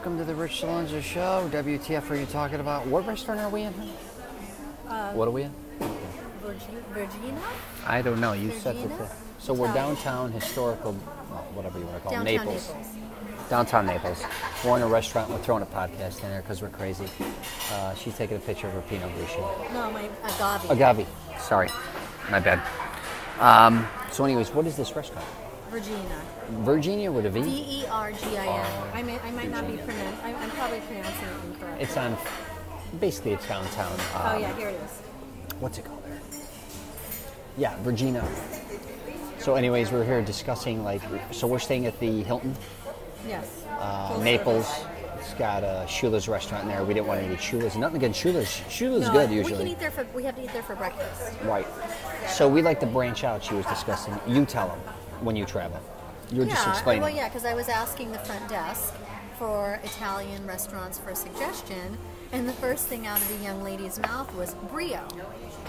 welcome to the Rich CELENZA show. WTF are you talking about? What restaurant are we in? What are we in? Vergina? I don't know. You said Vergina? that. So we're downtown historical, well, whatever you want to call it, Downtown Naples. Downtown Naples. We're in a restaurant. We're throwing a podcast in there because we're crazy. She's taking a picture of her Pinot Grigio. No, my agave. Agave. Sorry. My bad. So anyways, what is this restaurant? Vergina. Vergina with a V? V-E-R-G-I-N. I might not be pronouncing. I'm probably pronouncing it incorrectly. It's on, basically it's downtown. Oh yeah, here it is. What's it called there? Yeah, Vergina. So anyways, we're here discussing so we're staying at the Hilton. Yes. Naples. It's got a Shula's restaurant in there. We didn't want to eat Shula's. Nothing against Shula's. Shula's good usually. We can eat there we have to eat there for breakfast. Right. So we like to branch out, she was discussing. You tell them when you travel. You're just explaining. Well, yeah, because I was asking the front desk for Italian restaurants for a suggestion, and the first thing out of the young lady's mouth was Brio.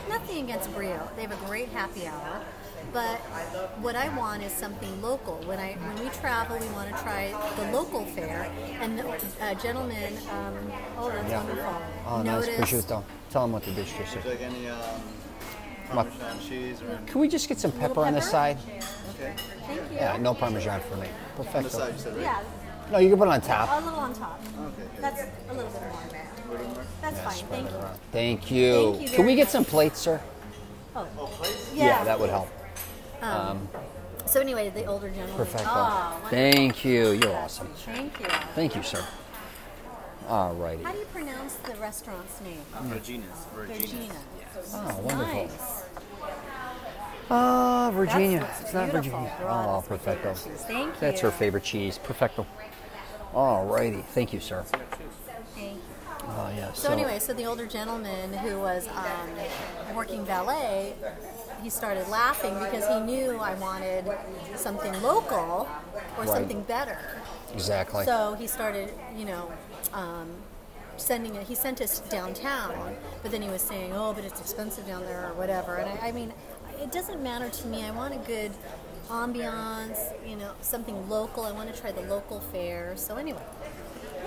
Nothing against Brio. They have a great happy hour. But what I want is something local. When we travel, we want to try the local fare. And the gentleman, that's wonderful. Oh, nice prosciutto. Tell them what the dish is. Would you like any Parmesan cheese? Or Can we just get some pepper on the side? okay. Thank you. Yeah, no Parmesan for me. On the Perfecto. side, you said, right? Yeah, No, you can put it on top. a little on top. Okay. That's a little bit more. A little more? That's fine. Thank you. Thank you. Thank you Can we very get much. some plates, sir? Oh, Please? Yeah, that would help. So anyway, the older gentleman. Perfecto. Oh, wonderful. Thank you. You're awesome. Thank you. Thank you, sir. Alrighty. How do you pronounce the restaurant's name? Vergina's. Vergina. Oh, wonderful. Nice. Virginia. That's It's not beautiful. Virginia. Dorado Oh, is my perfecto. favorite cheese. Thank you. That's her favorite cheese. Perfecto. Alrighty. Thank you, sir. Thank you. Oh, yeah. So anyway, so the older gentleman who was working valet, he started laughing because he knew I wanted something local or something better. Exactly. So he started, sending it. He sent us downtown, but then he was saying, "Oh, but it's expensive down there," or whatever. And I mean, it doesn't matter to me. I want a good ambiance, something local. I want to try the local fare. So anyway.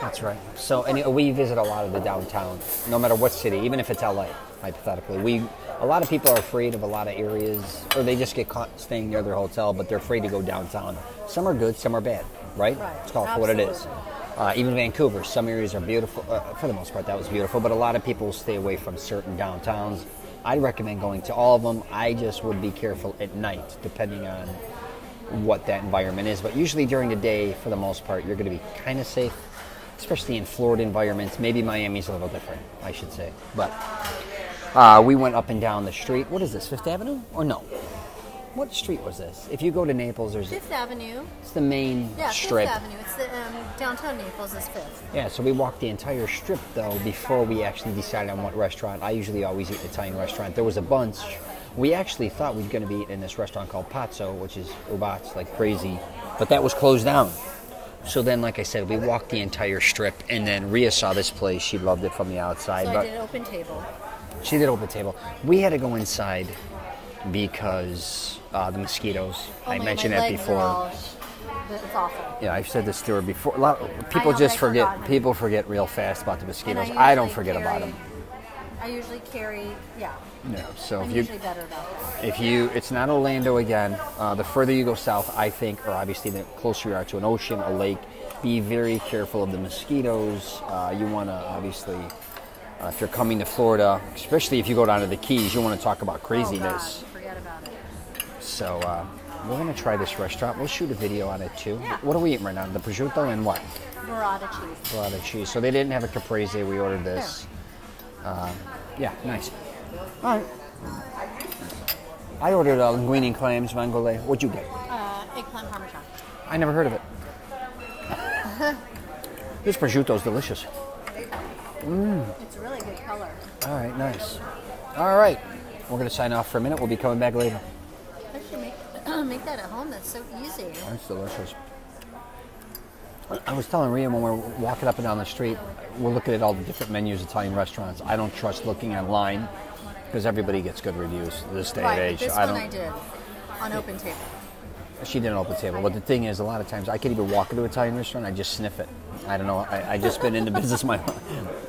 That's right. So we visit a lot of the downtown, no matter what city, even if it's LA, hypothetically. A lot of people are afraid of a lot of areas, or they just get caught staying near their hotel, but they're afraid to go downtown. Some are good, some are bad, right? Right. It's called for what it is. Even Vancouver, some areas are beautiful. For the most part, that was beautiful, but a lot of people stay away from certain downtowns. I'd recommend going to all of them. I just would be careful at night, depending on what that environment is. But usually during the day, for the most part, you're going to be kind of safe, especially in Florida environments. Maybe Miami's a little different, I should say. But we went up and down the street. What is this, Fifth Avenue? Or no? What street was this? If you go to Naples, there's Fifth Avenue. It's the main strip. Fifth Avenue. It's the downtown Naples is Fifth. Yeah, so we walked the entire strip, though, before we actually decided on what restaurant. I usually always eat an Italian restaurant. There was a bunch. We actually thought we were going to be in this restaurant called Pazzo, which is Ubats, like crazy. But that was closed down. So then, like I said, we walked the entire strip, and then Ria saw this place. She loved it from the outside. So but I did an open table. She did open table. We had to go inside because the mosquitoes. I mentioned that before. It's awful. Yeah, I've said this to her before. A lot of people just forget. forgotten. People forget real fast about the mosquitoes. And I don't forget about them. I usually carry, No, so I'm if usually better about it. it's not Orlando again. The further you go south, I think, or obviously the closer you are to an ocean, a lake, be very careful of the mosquitoes. You want to obviously, if you're coming to Florida, especially if you go down to the Keys, you want to talk about craziness. Oh God, forget about it. So we're going to try this restaurant. We'll shoot a video on it too. Yeah. What are we eating right now? The prosciutto and what? Burrata cheese. Burrata cheese. So they didn't have a caprese. We ordered this. Yeah, nice. All right. I ordered linguine and clams, vongole. What'd you get? Eggplant parmesan. I never heard of it. This prosciutto is delicious. It's a really good color. All right, nice. All right. We're going to sign off for a minute. We'll be coming back later. I should make that at home. That's so easy. That's delicious. I was telling Ria when we're walking up and down the street, we're looking at all the different menus of Italian restaurants. I don't trust looking online because everybody gets good reviews this day and Right, age. but this I one don't. I did on open table. She didn't open the table. But the thing is, a lot of times I could even walk into an Italian restaurant, I just sniff it. I don't know. I just been in the business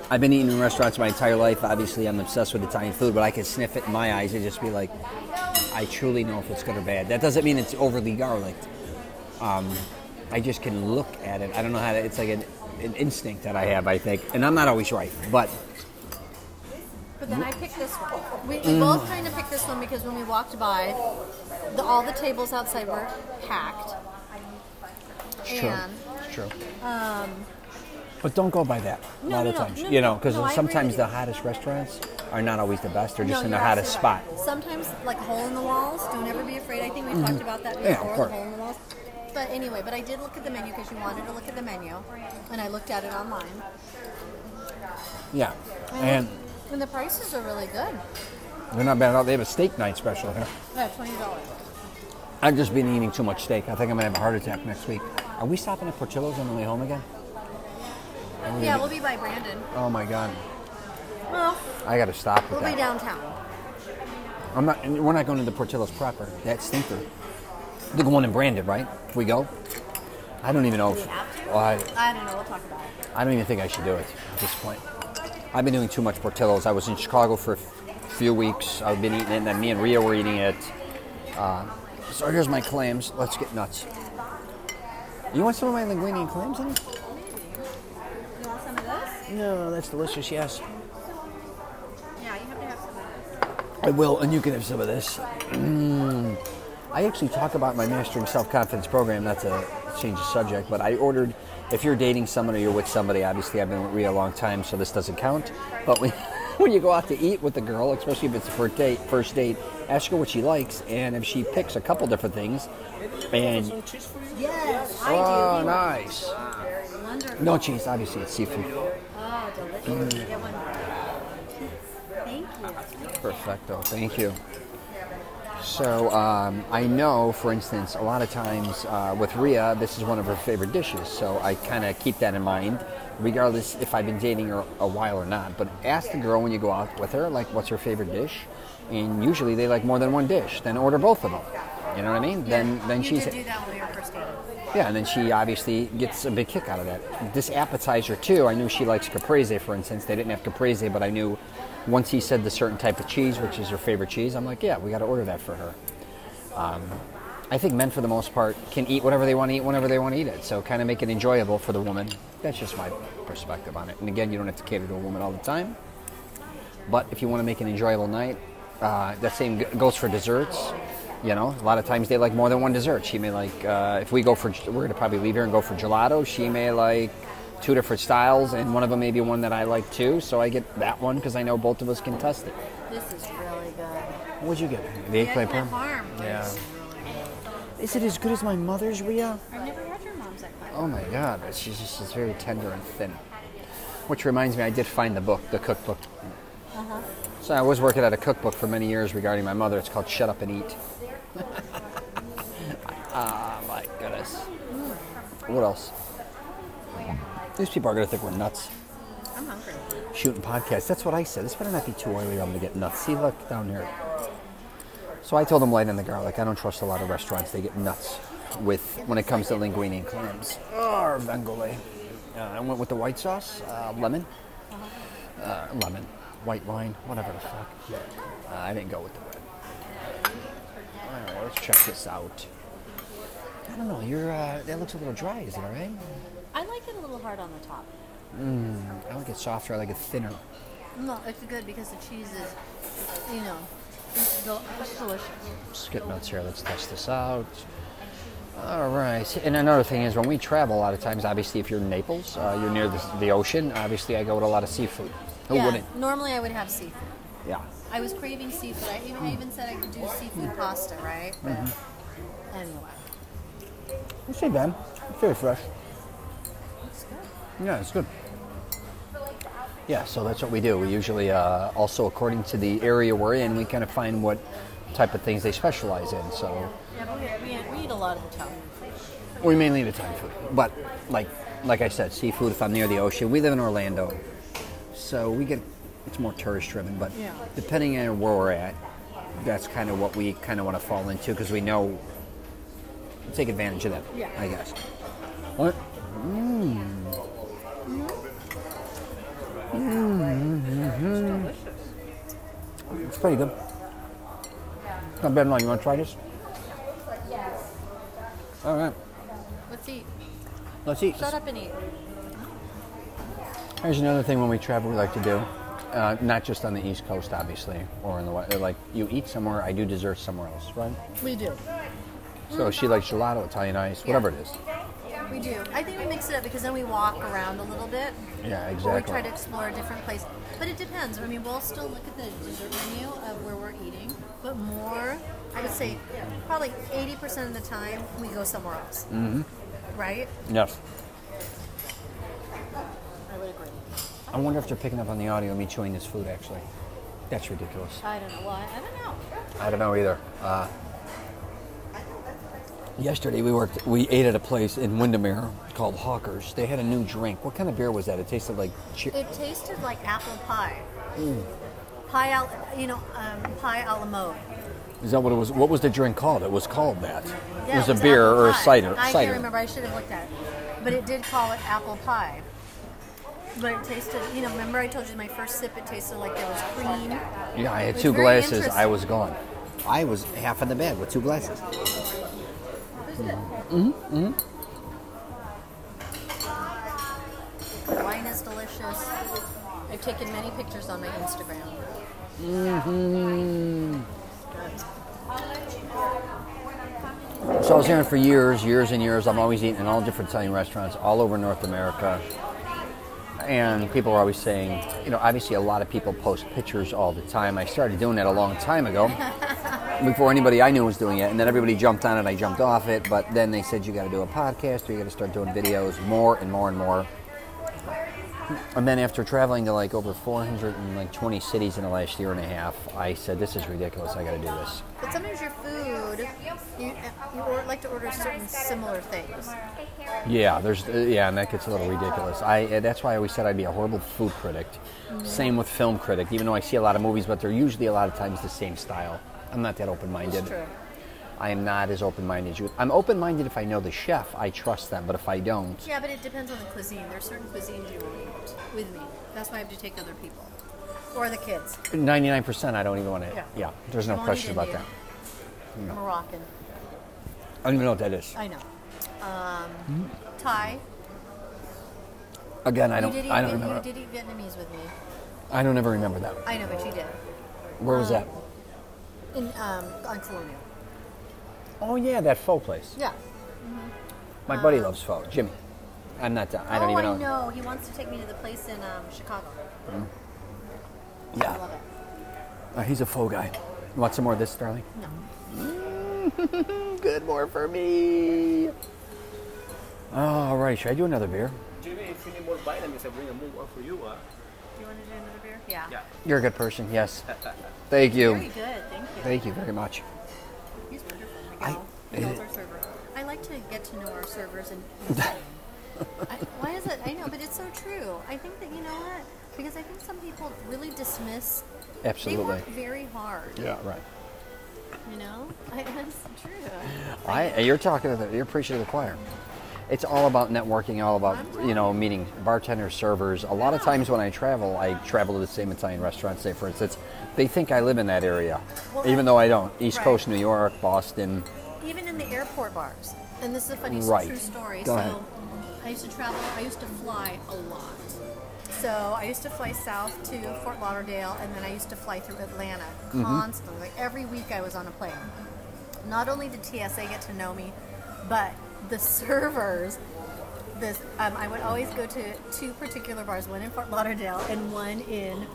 I've been eating in restaurants my entire life. Obviously, I'm obsessed with Italian food, but I can sniff it in my eyes and just be like, I truly know if it's good or bad. That doesn't mean it's overly garlicked. I just can look at it. I don't know how to, it's like an instinct that I have, I think. And I'm not always right, but then I picked this one. We both kind of picked this one because when we walked by, all the tables outside were packed. it's true. It's true. But don't go by that a lot of times, because sometimes the hottest restaurants are not always the best. They're just in the hottest spot. Sometimes, like hole in the walls, don't ever be afraid. I think we talked about that before, Yeah, of course. the hole in the walls. But anyway, I did look at the menu because you wanted to look at the menu, and I looked at it online. Yeah. And the prices are really good. they're not bad at all. They have a steak night special here. Yeah, $20. I've just been eating too much steak. I think I'm going to have a heart attack next week. Are we stopping at Portillo's on the way home again? Yeah, we'll be by Brandon. Oh, my God. Well, I got to stop with we'll that. be downtown. We're not going to the Portillo's proper. That stinker. The one in Brandon, right? If we go? I don't even know. Do we have to? Well, I don't know. We'll talk about it. I don't even think I should do it at this point. I've been doing too much Portillo's. I was in Chicago for a few weeks. I've been eating it, and then me and Ria were eating it. So here's my clams. Let's get nuts. You want some of my linguine and clams in it? You want some of this? No, that's delicious, yes. Yeah, you have to have some of this. I will, and you can have some of this. I actually talk about my Mastering Self-Confidence program, not to change the subject, but I ordered, if you're dating someone or you're with somebody, obviously I've been with Ria a long time, so this doesn't count, but when you go out to eat with a girl, especially if it's a first date, ask her what she likes, and if she picks a couple different things, and... Yes, I do. Oh, nice. Wonderful. No cheese, obviously it's seafood. Oh, delicious. Get one. Thank you. Perfecto, thank you. So I know, for instance, a lot of times with Ria, this is one of her favorite dishes. So I kind of keep that in mind, regardless if I've been dating her a while or not. But ask the girl when you go out with her, like, what's her favorite dish? And usually they like more than one dish. Then order both of them. You know what I mean? Yeah, Then you she's... did do that when we were first dating. Yeah, and then she obviously gets a big kick out of that. This appetizer, too, I knew she likes caprese, for instance. They didn't have caprese, but I knew once he said the certain type of cheese, which is her favorite cheese, I'm like, yeah, we got to order that for her. I think men, for the most part, can eat whatever they want to eat whenever they want to eat it. So kind of make it enjoyable for the woman. That's just my perspective on it. And again, you don't have to cater to a woman all the time. But if you want to make an enjoyable night, that same goes for desserts. You know, a lot of times they like more than one dessert. She may like, if we go for, we're going to probably leave here and go for gelato. She may like 2 different styles, and one of them may be one that I like too. So I get that one because I know both of us can test it. This is really good. What'd you get? The eggplant parm? Yeah. Is it as good as my mother's, Ria? I've never had your mom's eggplant. Oh my God, she's just very tender and thin. Which reminds me, I did find the book, the cookbook. Uh-huh. So I was working at a cookbook for many years regarding my mother. It's called Shut Up and Eat. Ah, my goodness. What else? These people are going to think we're nuts. I'm hungry. Shooting podcasts. That's what I said. This better not be too early or I'm going to get nuts. See, look down here. So I told them light in the garlic. I don't trust a lot of restaurants. They get nuts when it comes to linguine and clams. Oh, vengole. I went with the white sauce, lemon. Lemon. White wine, whatever the fuck. I didn't go with the red. All right, let's check this out. I don't know. That looks a little dry. Is it all right? I like it a little hard on the top. I like it softer. I like it thinner. No, it's good because the cheese is, it's delicious. Let's get nuts here. Let's test this out. All right. And another thing is when we travel, a lot of times, obviously, if you're in Naples, you're near the ocean. Obviously, I go with a lot of seafood. Who wouldn't? Normally I would have seafood. Yeah. I was craving seafood. I even said I could do seafood pasta, right? But anyway. It's not bad. It's very fresh. It's good. Yeah, it's good. Yeah, so that's what we do. We usually, also according to the area we're in, we kind of find what type of things they specialize in. So Yeah, but we eat a lot of Italian food. we mainly eat Italian food. But like I said, seafood if I'm near the ocean. We live in Orlando. So it's more tourist driven, but depending on where we're at, that's kind of what we kind of want to fall into because we know take advantage of that. Yeah. I guess. What? It's pretty good. Not bad, man. You want to try this? Yes. All right. Let's eat. Let's eat. Shut up and eat. Here's another thing when we travel we like to do. Not just on the East Coast, obviously, or in the West. Like, you eat somewhere, I do dessert somewhere else, right? We do. So she likes gelato, Italian ice, whatever it is. We do. I think we mix it up because then we walk around a little bit. Yeah, Or exactly. we try to explore a different place. But it depends. I mean, we'll still look at the dessert menu of where we're eating, but more, I would say, probably 80% of the time, we go somewhere else. Mm-hmm. Right? Yes. I would agree. I wonder if they're picking up on the audio of me chewing this food, actually. That's ridiculous. I don't know why. I don't know. I don't know either. Yesterday we ate at a place in Windermere called Hawkers. They had a new drink. What kind of beer was that? It tasted like It tasted like apple pie. Pie a la mode. Is that what it was? What was the drink called? It was called that. Yeah, it was a beer apple or a pie. cider. I cider. can't remember. I should have looked at it. But it did call it apple pie. But it tasted, remember I told you my first sip, it tasted like there was cream. Yeah, I It had was 2 very glasses. I interesting. was gone. I was half in the bag with 2 glasses. The wine is delicious. I've taken many pictures on my Instagram. So I was here for years and years. I'm always eating in all different Italian restaurants all over North America. And people are always saying, obviously a lot of people post pictures all the time. I started doing that a long time ago, before anybody I knew was doing it. And then everybody jumped on it, I jumped off it. But then they said, you got to do a podcast or you got to start doing videos more and more and more. And then after traveling to like over 420 cities in the last year and a half, I said, this is ridiculous, I got to do this. But sometimes your food, you like to order certain similar things. Yeah, and that gets a little ridiculous. That's why I always said I'd be a horrible food critic. Same with film critic, even though I see a lot of movies, but they're usually a lot of times the same style. I'm not that open-minded. That's true. I am not as open-minded as you. I'm open-minded if I know the chef. I trust them, but if I don't... Yeah, but it depends on the cuisine. There's certain cuisines you won't eat with me. That's why I have to take other people. Or the kids. 99% I don't even want to... Yeah, there's no You won't question eat about Indian. that. Moroccan. I don't even know what that is. I know. Thai. Again, I don't remember. You did eat Vietnamese with me. I don't ever remember that. I know, but you did. Where was that? On Colonial. Oh, yeah, that pho place. Yeah. My buddy loves pho. Jimmy. I don't even know. I know. He wants to take me to the place in Chicago. Yeah. I love it. He's a pho guy. You want some more of this, darling? No. Good, more for me. All right, should I do another beer? Jimmy, if you need more vitamins, I bring a more one for you. Do you want to do another beer? Yeah. You're a good person, yes. Thank you. Very good. Thank you. Thank you very much. He's wonderful. Miguel's our server. I like to get to know our servers and why is it? I know, but it's so true. I think that, you know what? Because I think some people really dismiss. Absolutely. They work very hard. Yeah, right. You know? That's true. You're preaching to the choir. It's all about networking, all about, meeting bartenders, servers. A lot of times when I travel to the same Italian restaurants, say, for instance, they think I live in that area, even though I don't. East Coast, New York, Boston. Even in the airport bars. And this is a funny true story. Go ahead. I used to fly a lot. So I used to fly south to Fort Lauderdale, and then I used to fly through Atlanta constantly. Like every week I was on a plane. Not only did TSA get to know me, but the servers, I would always go to 2 particular bars, one in Fort Lauderdale and one in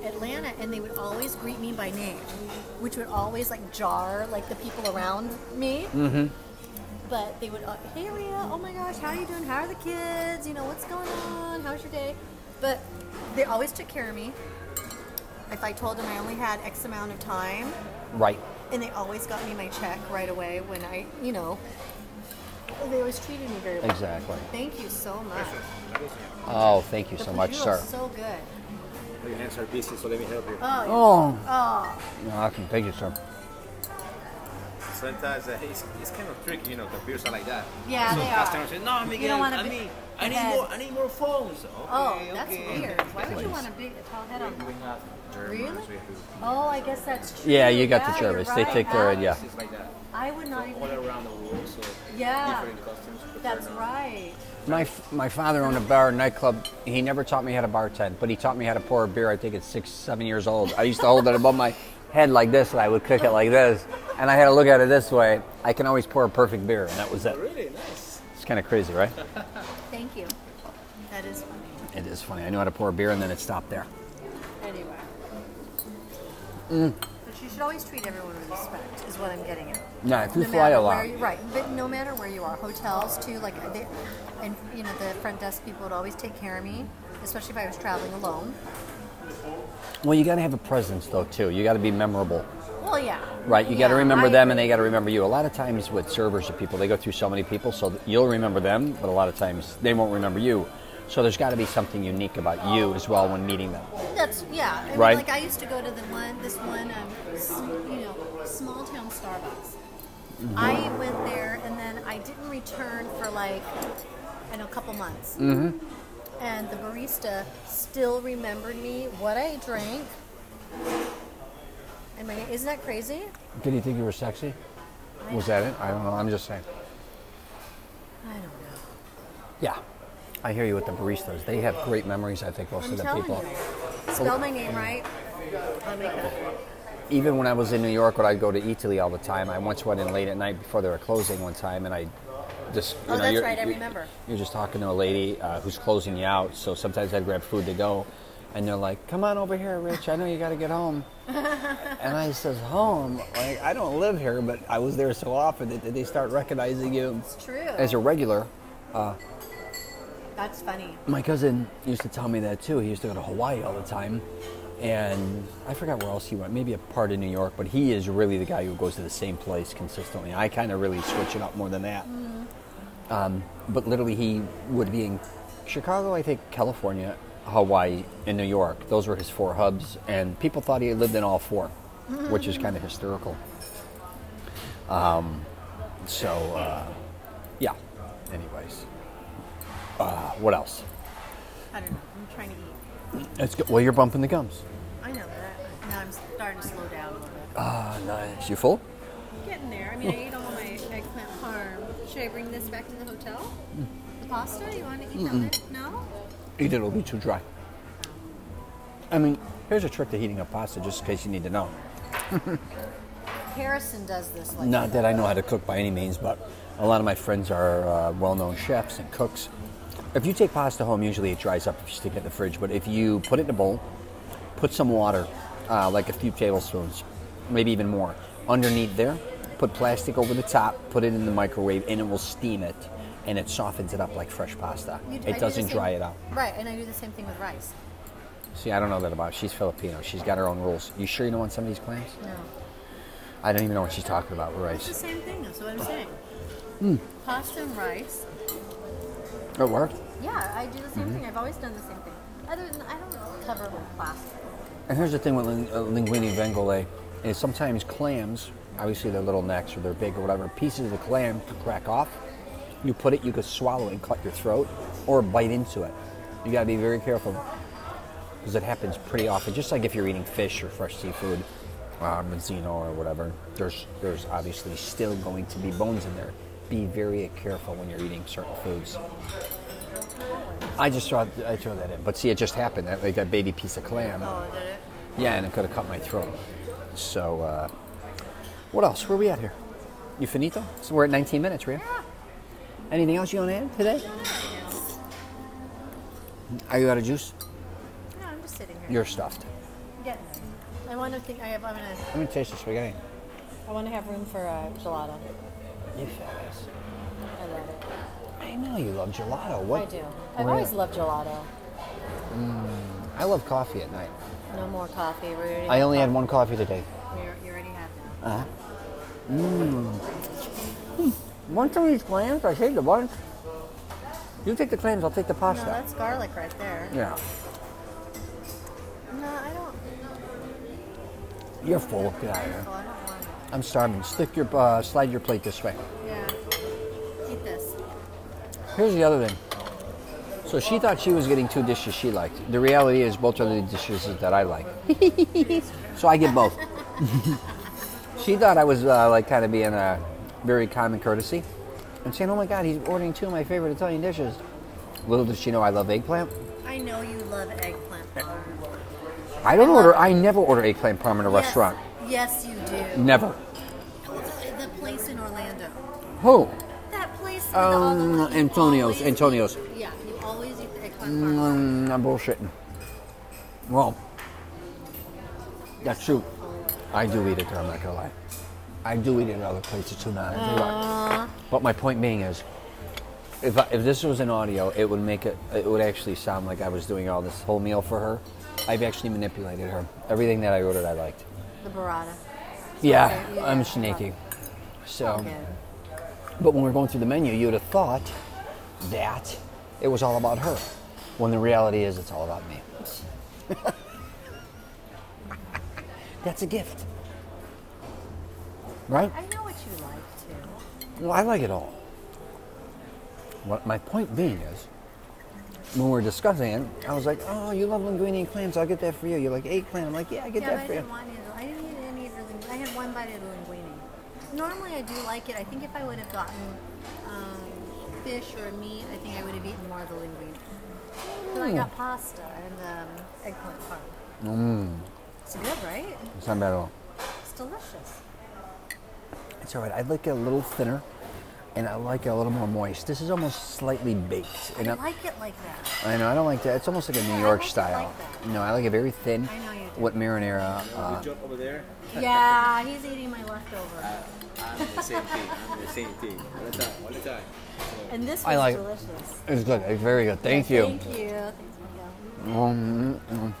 Atlanta, and they would always greet me by name, which would always jar the people around me. Mm-hmm. But they would, hey Ria, oh my gosh, how are you doing? How are the kids? What's going on? How's your day? But they always took care of me. If I told them I only had X amount of time. Right. And they always got me my check right away when they always treated me very well. Exactly. Thank you so much. Oh, thank you The so much, prosciutto sir. is so good. Your hands are busy, so let me help you. Oh. Oh. Oh. No, thank you, sir. So Frenta is it's kind of tricky, you know, the beers are like that. Yeah, so they customers are. say, no, Miguel, You don't want to I need more phones. Okay, Oh, that's okay. weird. Why would you want a tall head on We that? have Germans, Really? we have Oh, I guess that's true. Yeah, you got the you're Germans. right. They take care of it, yeah. it's like that. I would not All even. around the world, so Yeah, different customs. but that's they're not- right. My father owned a bar, nightclub. He never taught me how to bartend, but he taught me how to pour a beer. I think at 6, 7 years old. I used to hold it above my head like this, and I would cook it like this, and I had to look at it this way. I can always pour a perfect beer, and that was it. Really nice. It's kind of crazy, right? Thank you. That is funny. It is funny. I knew how to pour a beer, and then it stopped there. Anyway. But you should always treat everyone with respect, is what I'm getting at. Yeah, if you No fly matter a lot. where you, right, but no matter where you are, hotels too, like, and you know, the front desk people would always take care of me, especially if I was traveling alone. Well, you got to have a presence, though, too. You got to be memorable. Well, yeah. Right, you got to Yeah, remember I them and agree. they got to remember you. A lot of times with servers or people, they go through so many people, so you'll remember them, but a lot of times they won't remember you. So there's got to be something unique about you as well when meeting them. That's, yeah. I mean, Right. like, I used to go to this one, small town Starbucks. Mm-hmm. I went there and then I didn't return for like, I know, a couple months. Mm-hmm. And the barista still remembered me, what I drank. And my name, isn't that crazy? Did he think you were sexy? Was that it? I don't know. I'm just saying. I don't know. Yeah. I hear you with the baristas. They have great memories, I think, most I'm of the telling people. you. Spell my name right. I'll make that. Even when I was in New York, when I'd go to Italy all the time, I once went in late at night before they were closing one time, and I just... Oh, that's right, I remember. You're just talking to a lady who's closing you out, so sometimes I'd grab food to go, and they're like, come on over here, Rich, I know you got to get home. And I says, home? Like, I don't live here, but I was there so often that they start recognizing you It's true. as a regular. That's funny. My cousin used to tell me that too. He used to go to Hawaii all the time. And I forgot where else he went, maybe a part of New York, but he is really the guy who goes to the same place consistently. I kind of really switch it up more than that. But literally he would be in Chicago, I think, California, Hawaii, and New York. Those were his 4 hubs, and people thought he lived in all 4, which is kind of hysterical. Yeah, anyways. What else? I don't know. I'm trying to eat. It's good. Well, you're bumping the gums. I know that. Now I'm starting to slow down a little bit. Nice. You full? Getting there. I mean, I ate all my eggplant parm. Should I bring this back to the hotel? The pasta? You want to eat that? No? Eat it, it'll be too dry. I mean, here's a trick to heating up pasta, just in case you need to know. Harrison does this like Not that I know how to cook by any means, but a lot of my friends are well-known chefs and cooks. If you take pasta home, usually it dries up if you stick it in the fridge. But if you put it in a bowl, put some water, like a few tablespoons, maybe even more, underneath there, put plastic over the top, put it in the microwave, and it will steam it, and it softens it up like fresh pasta. I It do the doesn't same- dry it out. Right, and I do the same thing with rice. See, I don't know that about her. She's Filipino. She's got her own rules. You sure you don't want some of these clams? No. I don't even know what she's talking about with It's the rice. same thing, that's what I'm saying. Pasta and rice. It worked. Yeah, I do the same thing. I've always done the same thing. Other than, I don't cover it with plastic. And here's the thing with linguine vongole is sometimes clams, obviously their little necks or they're big or whatever, pieces of the clam can crack off. You put it, you could swallow it and cut your throat or bite into it. You gotta be very careful because it happens pretty often. Just like if you're eating fish or fresh seafood, mazzino or whatever, there's obviously still going to be bones in there. Be very careful when you're eating certain foods. I throw that in, but see, it just happened. Like that baby piece of clam. Oh, did it? Yeah, and it could have cut my throat. So, what else? Where are we at here? You finito? So we're at 19 minutes, Ria. Yeah. Anything else you want to add today? Are you out of juice? No, I'm just sitting here. You're stuffed. Getting there. I want to think. I'm gonna. Let me taste the spaghetti. I want to have room for gelato. You fabulous. I love it. I know you love gelato. What? I do. I've Where- always loved gelato. I love coffee at night. No more coffee. We already I have only had coffee. one coffee today. You already have that. Want some of these clams? I saved a bunch. You take the clams, I'll take the pasta. No, that's garlic right there. Yeah. No, I don't. You're full. Get out of here. Oh, I don't want it. I'm starving. Slide your plate this way. Yeah. Eat this. Here's the other thing. So she thought she was getting 2 dishes she liked. The reality is both are the dishes that I like. So I get both. She thought I was like kind of being very common courtesy and saying, oh my God, he's ordering 2 of my favorite Italian dishes. Little did she know I love eggplant. I know you love eggplant parm. I never order eggplant parm in a restaurant. Yes, you do. Never. The place in Orlando. Who? That place. with all the- Antonio's. always- Antonio's. Yeah, you always eat the eggplant parm. I'm bullshitting. Well, that's true. I do eat it there, I'm not gonna lie. I do eat it at other places too now. But my point being is, if this was an audio, it would actually sound like I was doing all this whole meal for her. I've actually manipulated her. Everything that I ordered, I liked. The burrata. Yeah, Okay, yeah, I'm sneaky. So, Okay. but when we're going through the menu, you would have thought that it was all about her, when the reality is it's all about me. That's a gift, right? I know what you like too. Well, I like it all. What my point being is, when we're discussing it, I was like, "Oh, you love linguine and clams. I'll get that for you." You're like, "Eggplant." I'm like, "Yeah, I get Yeah, but that I for you." didn't want it. I didn't eat any of the linguine. I had one bite of the linguine. Normally, I do like it. I think if I would have gotten fish or meat, I think I would have eaten more of the linguine. But I got pasta and eggplant parm. It's good, right? It's not bad at all. It's delicious. It's all right. I like it a little thinner, and I like it a little more moist. This is almost slightly baked. And I like it like that. I know, I don't like that. It's almost like a New I York like it style. like that. No, I like it very thin. I know you do. With marinara. Jump over there. Yeah, he's eating my leftover. I'm the same thing. I'm the same thing. All the time. And this was I like it. delicious. It's good. It's very good. Thank you. Thank you. Thanks, Miguel.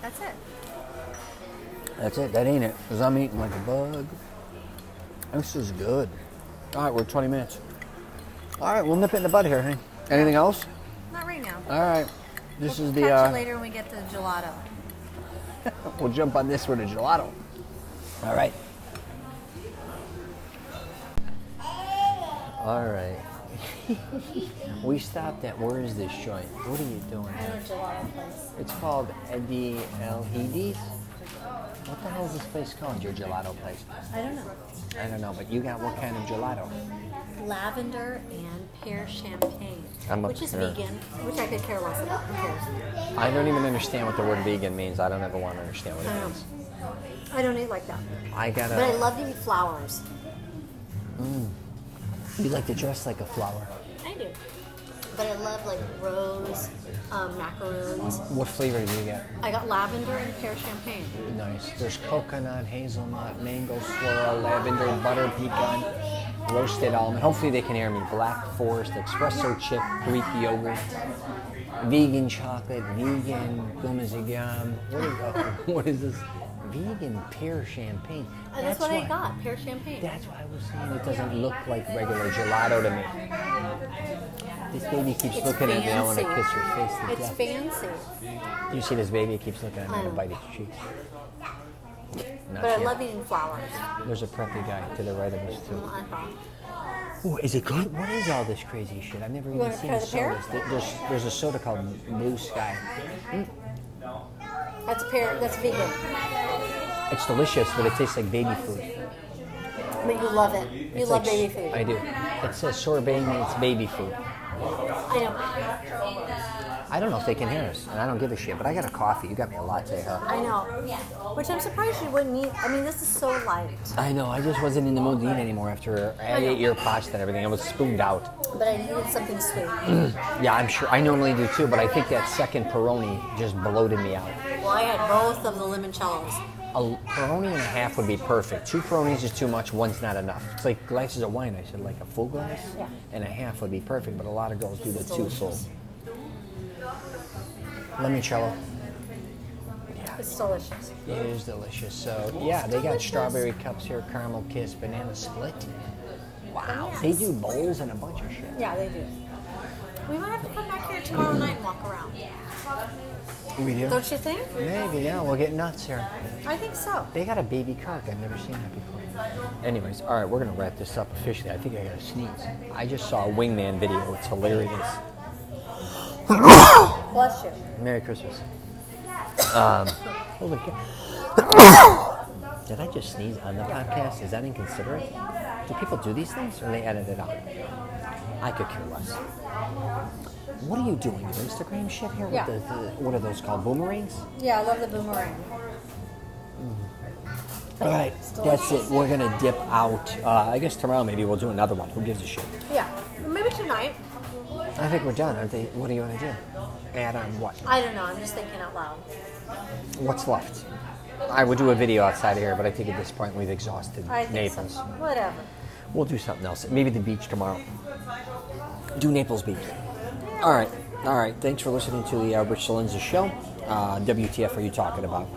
That's it. That's it. That ain't it. Because I'm eating like a bug. This is good. All right, we're 20 minutes. All right, we'll nip it in the bud here, honey. Anything else? Not right now. All right. This We'll is catch you the. later when we get to the gelato. We'll jump on this for the gelato. All right. All right. We stopped at, where is this joint? What are you doing? I know a gelato place. It's called Adelheidis. What the hell is this place called, your gelato place? I don't know. I don't know, but you got what kind of gelato? Lavender and pear champagne, I'm a which is pear. vegan, which I could care less about. Who cares? I don't even understand what the word vegan means. I don't ever want to understand what I it don't means. I don't eat like that. I got But I a. love to eat flowers. You like to dress like a flower. I do. But I love like rose, macaroons. What flavor do you get? I got lavender and pear champagne. Nice. There's coconut, hazelnut, mango swirl, lavender, butter pecan, roasted almond. Hopefully they can hear me. Black forest, espresso chip, Greek yogurt, vegan chocolate, vegan gumazigam. What is this? Vegan pear champagne. And that's what I got, pear champagne. That's why I was saying it doesn't look like regular gelato to me. This baby keeps It's looking at me. I want to fancy. kiss her face to It's death. fancy. You see this baby? It keeps looking at me. I want to bite its cheeks. Not But I yet. love eating flowers. There's a preppy guy to the right of us too. Uh-huh. Ooh, is it good? What is all this crazy shit? I've never even wanna seen try the pear? sodas. There's a soda called Blue Sky. That's pear. That's vegan. It's delicious, but it tastes like baby food. But you love it. You It's love like- baby food. I do. It says sorbet means baby food. I know. I don't know if they can hear us, and I don't give a shit, but I got a coffee. You got me a latte, huh? I know. Which I'm surprised you wouldn't eat. I mean, this is so light. I know. I just wasn't in the mood to eat anymore after I ate your pasta and everything. I was spooned out. But I needed something sweet. Yeah, I'm sure. I normally do too, but I think that second Peroni just bloated me out. Well, I had both of the limoncellos. A Peroni and a half would be perfect. 2 Peronis is too much, one's not enough. It's like glasses of wine. I said like a full glass and a half would be perfect, but a lot of girls do the 2 full. Limoncello. Yeah, It's delicious. it is delicious. So yeah, they got strawberry cups here, caramel kiss, banana split. Wow, they do bowls and a bunch of shit. Yeah, they do. We might have to come back here here tomorrow night and walk around. We do? Don't you think? Maybe, yeah. We'll get nuts here. I think so. They got a baby carp. I've never seen that before. Anyways, all right, we're going to wrap this up officially. I think I got to sneeze. I just saw a wingman video. It's hilarious. Bless you. Merry Christmas. Holy cow. Did I just sneeze on the podcast? Is that inconsiderate? Do people do these things or they edit it out? I could care less. What are you doing? Your Instagram shit here? Yeah. With what are those called? Boomerangs? Yeah, I love the boomerang. All right, that's it. We're going to dip out. I guess tomorrow maybe we'll do another one. Who gives a shit? Yeah, maybe tonight. I think we're done, aren't they? What do you want to do? Add on what? I don't know, I'm just thinking out loud. What's left? I would do a video outside of here, but I think at this point we've exhausted I think Naples. so. Whatever. We'll do something else. Maybe the beach tomorrow. Do Naples Beach. All right. Thanks for listening to the Rich CELENZA show. WTF are you talking about?